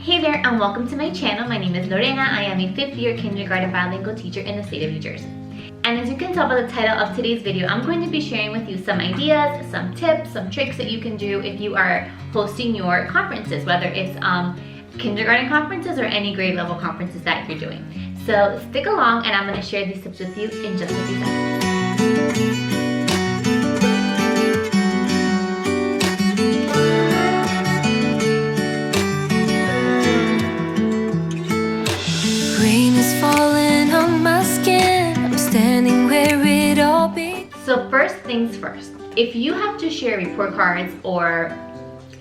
Hey there and welcome to my channel. My name is Lorena. I am a 5th year kindergarten bilingual teacher in the state of New Jersey. And as you can tell by the title of today's video, I'm going to be sharing with you some ideas, some tips, some tricks that you can do if you are hosting your conferences, whether it's kindergarten conferences or any grade level conferences that you're doing. So stick along and I'm going to share these tips with you in just a few seconds. So first things first, if you have to share report cards or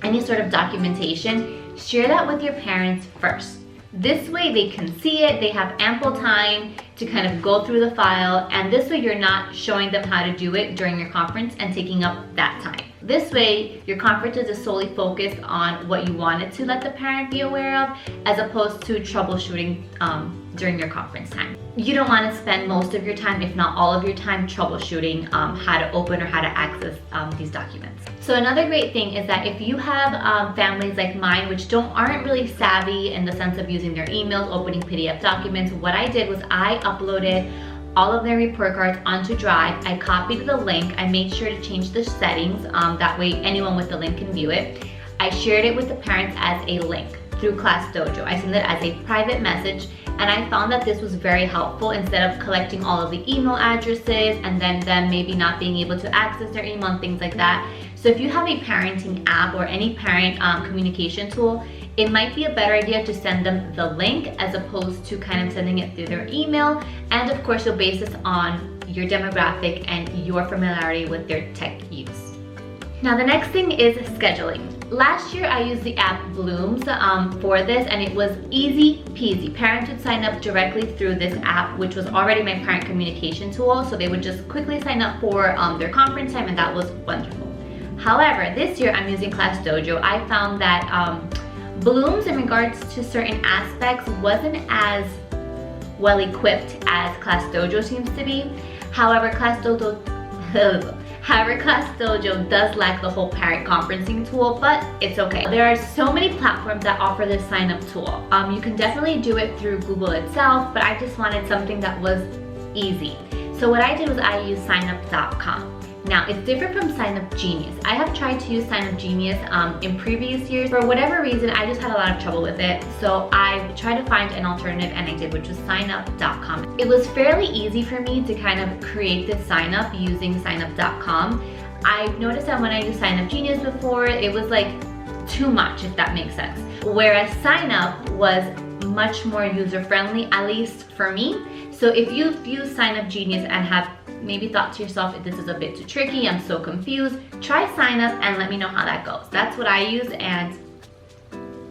any sort of documentation, share that with your parents first. This way they can see it, they have ample time to kind of go through the file, and this way you're not showing them how to do it during your conference and taking up that time. This way, your conferences is solely focused on what you wanted to let the parent be aware of, as opposed to troubleshooting during your conference time. You don't want to spend most of your time, if not all of your time, troubleshooting how to open or how to access these documents. So another great thing is that if you have families like mine, which aren't really savvy in the sense of using their emails, opening PDF documents, what I did was I uploaded all of their report cards onto Drive. I copied the link. I made sure to change the settings. That way anyone with the link can view it. I shared it with the parents as a link through ClassDojo. I sent it as a private message, and I found that this was very helpful instead of collecting all of the email addresses and then them maybe not being able to access their email and things like that. So if you have a parenting app or any parent communication tool, it might be a better idea to send them the link as opposed to kind of sending it through their email. And of course, you'll base this on your demographic and your familiarity with their tech use. Now, the next thing is scheduling. Last year, I used the app Blooms for this, and it was easy peasy. Parents would sign up directly through this app, which was already my parent communication tool, so they would just quickly sign up for their conference time, and that was wonderful. However, this year, I'm using ClassDojo. I found that Blooms, in regards to certain aspects, wasn't as well equipped as ClassDojo seems to be. However, ClassDojo does lack the whole parent conferencing tool, but it's okay. There are so many platforms that offer this sign-up tool. You can definitely do it through Google itself, but I just wanted something that was easy. So what I did was I used signup.com. Now, it's different from Signup Genius. I have tried to use Signup Genius in previous years. For whatever reason, I just had a lot of trouble with it. So I tried to find an alternative, and I did, which was signup.com. It was fairly easy for me to kind of create this sign up using signup.com. I've noticed that when I used Signup Genius before, it was like too much, if that makes sense. Whereas Signup was much more user-friendly, at least for me. So if you've used Signup Genius and have maybe thought to yourself, this is a bit too tricky, I'm so confused, try Signup and let me know how that goes. That's what I use, and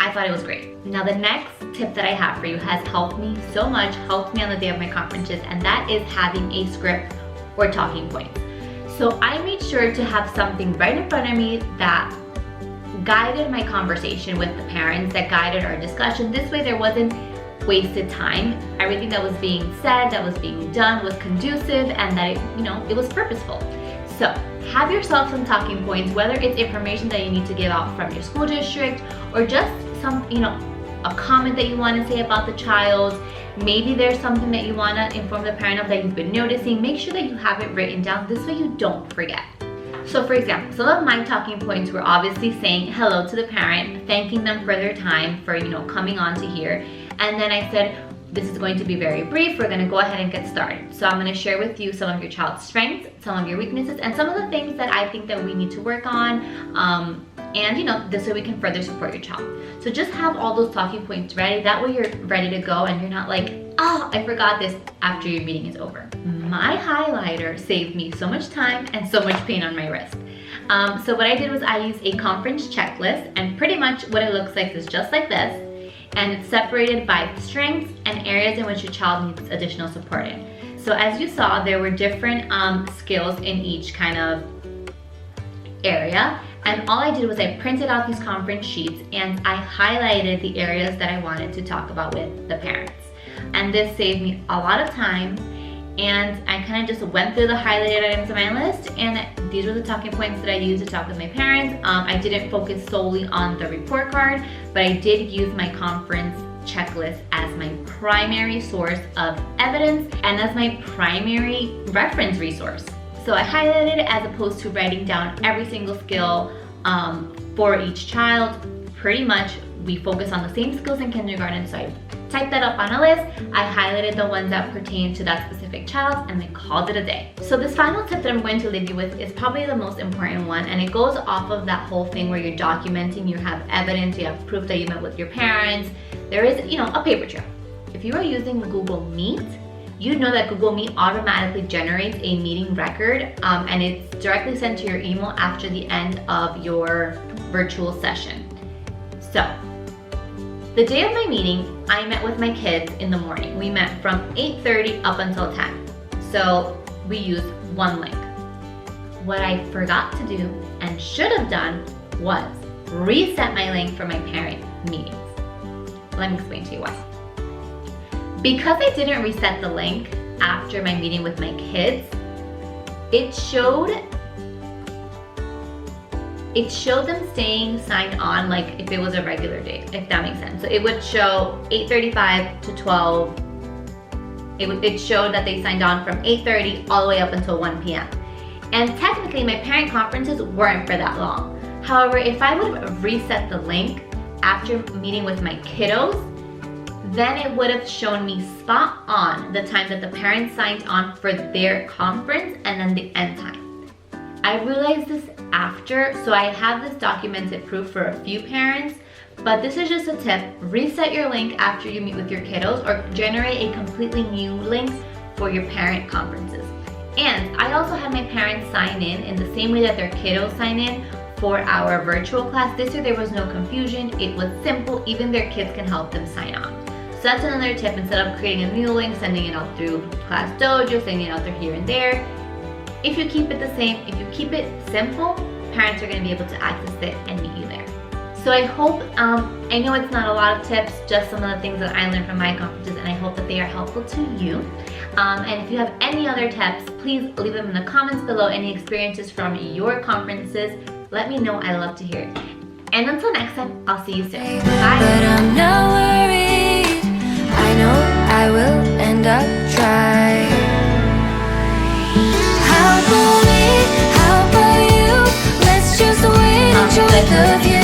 I thought it was great. Now, the next tip that I have for you has helped me so much, helped me on the day of my conferences, and that is having a script or talking points. So I made sure to have something right in front of me that guided my conversation with the parents, that guided our discussion. This way there wasn't wasted time. Everything that was being said, that was being done, was conducive, and that it was purposeful. So have yourself some talking points, whether it's information that you need to give out from your school district or just some, a comment that you want to say about the child. Maybe there's something that you want to inform the parent of that you've been noticing. Make sure that you have it written down. This way you don't forget. So for example, some of my talking points were obviously saying hello to the parent, thanking them for their time, for coming on to here. And then I said, this is going to be very brief. We're going to go ahead and get started. So I'm going to share with you some of your child's strengths, some of your weaknesses, and some of the things that I think that we need to work on. And this way we can further support your child. So just have all those talking points ready. That way you're ready to go and you're not like, oh, I forgot this after your meeting is over. My highlighter saved me so much time and so much pain on my wrist. So what I did was I used a conference checklist, and pretty much what it looks like is just like this. And it's separated by strengths and areas in which your child needs additional support in. So as you saw, there were different skills in each kind of area. And all I did was I printed out these conference sheets and I highlighted the areas that I wanted to talk about with the parents. And this saved me a lot of time and I kind of just went through the highlighted items on my list, and these were the talking points that I used to talk with my parents. I didn't focus solely on the report card, but I did use my conference checklist as my primary source of evidence and as my primary reference resource. So I highlighted it as opposed to writing down every single skill for each child. Pretty much we focus on the same skills in kindergarten, so I typed that up on a list. I highlighted the ones that pertain to that specific child, and I called it a day. So this final tip that I'm going to leave you with is probably the most important one, and it goes off of that whole thing where you're documenting, you have evidence, you have proof that you met with your parents. There is, a paper trail. If you are using Google Meet, you know that Google Meet automatically generates a meeting record, and it's directly sent to your email after the end of your virtual session. So, the day of my meeting, I met with my kids in the morning. We met from 8:30 up until 10. So we used one link. What I forgot to do and should have done was reset my link for my parent meetings. Let me explain to you why. Because I didn't reset the link after my meeting with my kids, it showed them staying signed on like if it was a regular day, if that makes sense. So it would show 8:35 to 12. It showed that they signed on from 8:30 all the way up until 1 p.m. And technically my parent conferences weren't for that long. However, if I would have reset the link after meeting with my kiddos, then it would have shown me spot on the time that the parents signed on for their conference and then the end time. I realized this after, so I have this documented proof for a few parents, but this is just a tip. Reset your link after you meet with your kiddos, or generate a completely new link for your parent conferences. And I also had my parents sign in the same way that their kiddos sign in for our virtual class. This year there was no confusion, it was simple, even their kids can help them sign on. So that's another tip. Instead of creating a new link, sending it out through Class Dojo, sending it out through here and there, if you keep it the same, if you keep it simple, parents are going to be able to access it and meet you there. So I hope, I know it's not a lot of tips, just some of the things that I learned from my conferences, and I hope that they are helpful to you. And if you have any other tips, please leave them in the comments below. Any experiences from your conferences, let me know. I love to hear it. And until next time, I'll see you soon. Bye. But I'm not worried. I know I will end up trying. How about me? How about you? Let's just wait and enjoy the view.